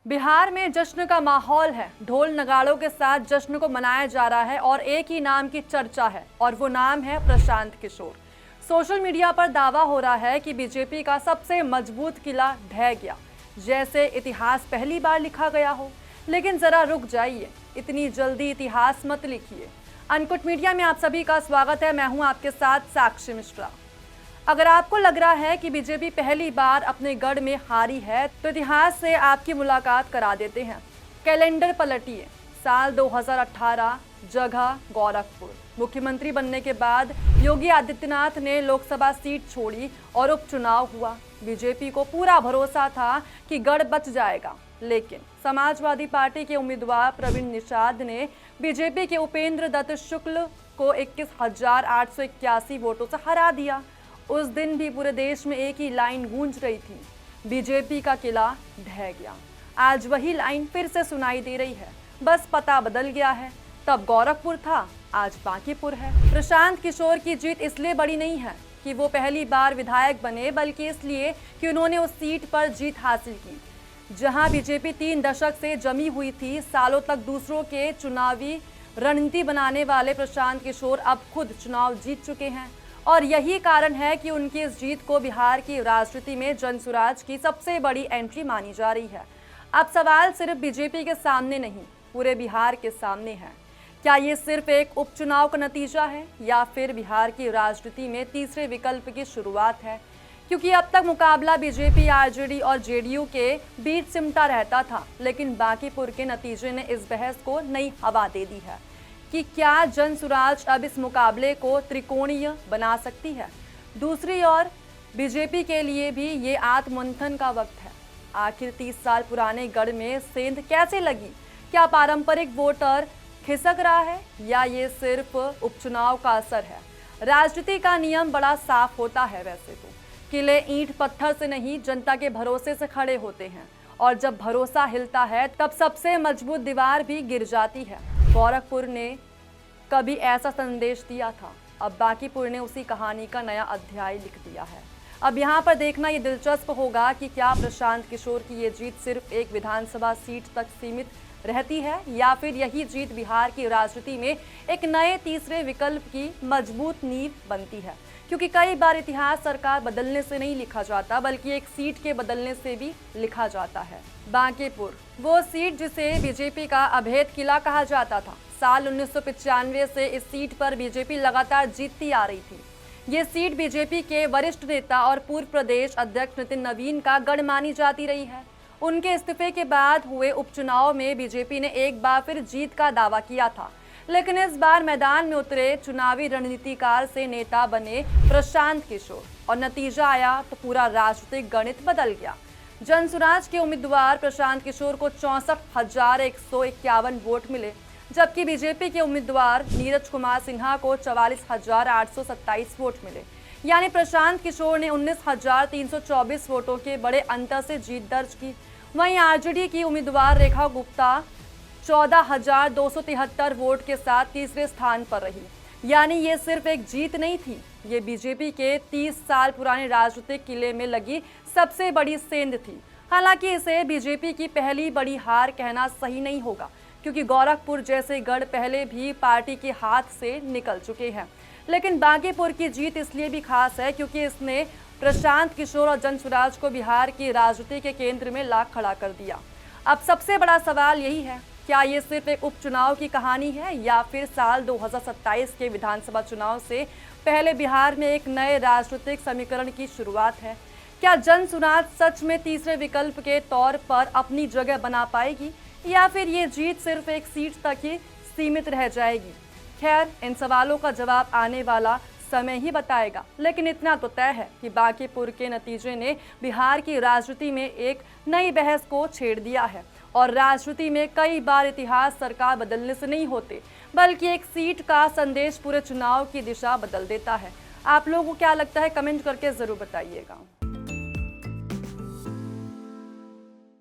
बिहार में जश्न का माहौल है। ढोल नगाड़ों के साथ जश्न को मनाया जा रहा है और एक ही नाम की चर्चा है और वो नाम है प्रशांत किशोर। सोशल मीडिया पर दावा हो रहा है कि बीजेपी का सबसे मजबूत किला ढह गया, जैसे इतिहास पहली बार लिखा गया हो। लेकिन जरा रुक जाइए, इतनी जल्दी इतिहास मत लिखिए। अनकुट मीडिया में आप सभी का स्वागत है। मैं हूं आपके साथ साक्षी मिश्रा। अगर आपको लग रहा है कि बीजेपी पहली बार अपने गढ़ में हारी है, तो इतिहास से आपकी मुलाकात करा देते हैं। कैलेंडर पलटिए। साल 2018, जगह गोरखपुर। मुख्यमंत्री बनने के बाद योगी आदित्यनाथ ने लोकसभा सीट छोड़ी और उपचुनाव हुआ। बीजेपी को पूरा भरोसा था कि गढ़ बच जाएगा, लेकिन समाजवादी पार्टी के उम्मीदवार प्रवीण निषाद ने बीजेपी के उपेंद्र दत्त शुक्ल को 21,881 वोटों से हरा दिया। उस दिन भी पूरे देश में एक ही लाइन गूंज रही थी, बीजेपी का किला ढह गया। आज वही लाइन फिर से सुनाई दे रही है, बस पता बदल गया है। तब गोरखपुर था, आज बांकीपुर है। प्रशांत किशोर की जीत इसलिए बड़ी नहीं है कि वो पहली बार विधायक बने, बल्कि इसलिए कि उन्होंने उस सीट पर जीत हासिल की जहां बीजेपी 3 दशक से जमी हुई थी। सालों तक दूसरों के चुनावी रणनीति बनाने वाले प्रशांत किशोर अब खुद चुनाव जीत चुके हैं और यही कारण है कि उनकी इस जीत को बिहार की राजनीति में जनसुराज की सबसे बड़ी एंट्री मानी जा रही है। अब सवाल सिर्फ बीजेपी के सामने नहीं, पूरे बिहार के सामने है। क्या ये सिर्फ एक उपचुनाव का नतीजा है या फिर बिहार की राजनीति में तीसरे विकल्प की शुरुआत है? क्योंकि अब तक मुकाबला बीजेपी, आरजेडी और जेडीयू के बीच सिमटा रहता था, लेकिन बांकीपुर के नतीजे ने इस बहस को नई हवा दे दी है कि क्या जनसुराज अब इस मुकाबले को त्रिकोणीय बना सकती है। दूसरी ओर बीजेपी के लिए भी ये आत्ममंथन का वक्त है। आखिर 30 साल पुराने गढ़ में सेंध कैसे लगी? क्या पारंपरिक वोटर खिसक रहा है या ये सिर्फ उपचुनाव का असर है? राजनीति का नियम बड़ा साफ होता है। वैसे तो किले ईंट पत्थर से नहीं, जनता के भरोसे से खड़े होते हैं और जब भरोसा हिलता है तब सबसे मजबूत दीवार भी गिर जाती है। गोरखपुर ने कभी ऐसा संदेश दिया था, अब बांकीपुर ने उसी कहानी का नया अध्याय लिख दिया है। अब यहाँ पर देखना ये दिलचस्प होगा कि क्या प्रशांत किशोर की ये जीत सिर्फ एक विधानसभा सीट तक सीमित रहती है या फिर यही जीत बिहार की राजनीति में एक नए तीसरे विकल्प की मजबूत नींव बनती है। क्योंकि कई बार इतिहास सरकार बदलने से नहीं लिखा जाता, बल्कि एक सीट के बदलने से भी लिखा जाता है। बांकीपुर, वो सीट जिसे बीजेपी का अभेद किला कहा जाता था। साल 1995 से इस सीट पर बीजेपी लगातार जीतती आ रही थी। ये सीट बीजेपी के वरिष्ठ नेता और पूर्व प्रदेश अध्यक्ष नितिन नवीन का गढ़ मानी जाती रही है। उनके इस्तीफे के बाद हुए उपचुनाव में बीजेपी ने एक बार फिर जीत का दावा किया था, लेकिन इस बार मैदान में उतरे चुनावी रणनीतिकार से नेता बने प्रशांत किशोर और नतीजा आया तो पूरा राजनीतिक गणित बदल गया। जनसुराज के उम्मीदवार प्रशांत किशोर को 64,151 वोट मिले, जबकि बीजेपी के उम्मीदवार नीरज कुमार सिन्हा को 44,827 वोट मिले। यानी प्रशांत किशोर ने 19,324 वोटों के बड़े अंतर से जीत दर्ज की। वहीं आरजेडी की उम्मीदवार रेखा गुप्ता 14,273 वोट के साथ तीसरे स्थान पर रही। यानी ये सिर्फ एक जीत नहीं थी, ये बीजेपी के 30 साल पुराने राजनीतिक किले में लगी सबसे बड़ी सेंध थी। हालांकि इसे बीजेपी की पहली बड़ी हार कहना सही नहीं होगा, क्योंकि गोरखपुर जैसे गढ़ पहले भी पार्टी के हाथ से निकल चुके हैं। लेकिन बांकीपुर की जीत इसलिए भी खास है क्योंकि इसने प्रशांत किशोर और जनसुराज को बिहार की राजनीति के केंद्र में ला खड़ा कर दिया। अब सबसे बड़ा सवाल यही है, क्या ये सिर्फ एक उपचुनाव की कहानी है या फिर साल 2027 के विधानसभा चुनाव से पहले बिहार में एक नए राजनीतिक समीकरण की शुरुआत है? क्या जनसुराज सच में तीसरे विकल्प के तौर पर अपनी जगह बना पाएगी या फिर ये जीत सिर्फ एक सीट तक ही सीमित रह जाएगी? खैर, इन सवालों का जवाब आने वाला समय ही बताएगा, लेकिन इतना तो तय है कि बांकीपुर के नतीजे ने बिहार की राजनीति में एक नई बहस को छेड़ दिया है और राजनीति में कई बार इतिहास सरकार बदलने से नहीं होते, बल्कि एक सीट का संदेश पूरे चुनाव की दिशा बदल देता है। आप लोगों को क्या लगता है, कमेंट करके जरूर बताइएगा।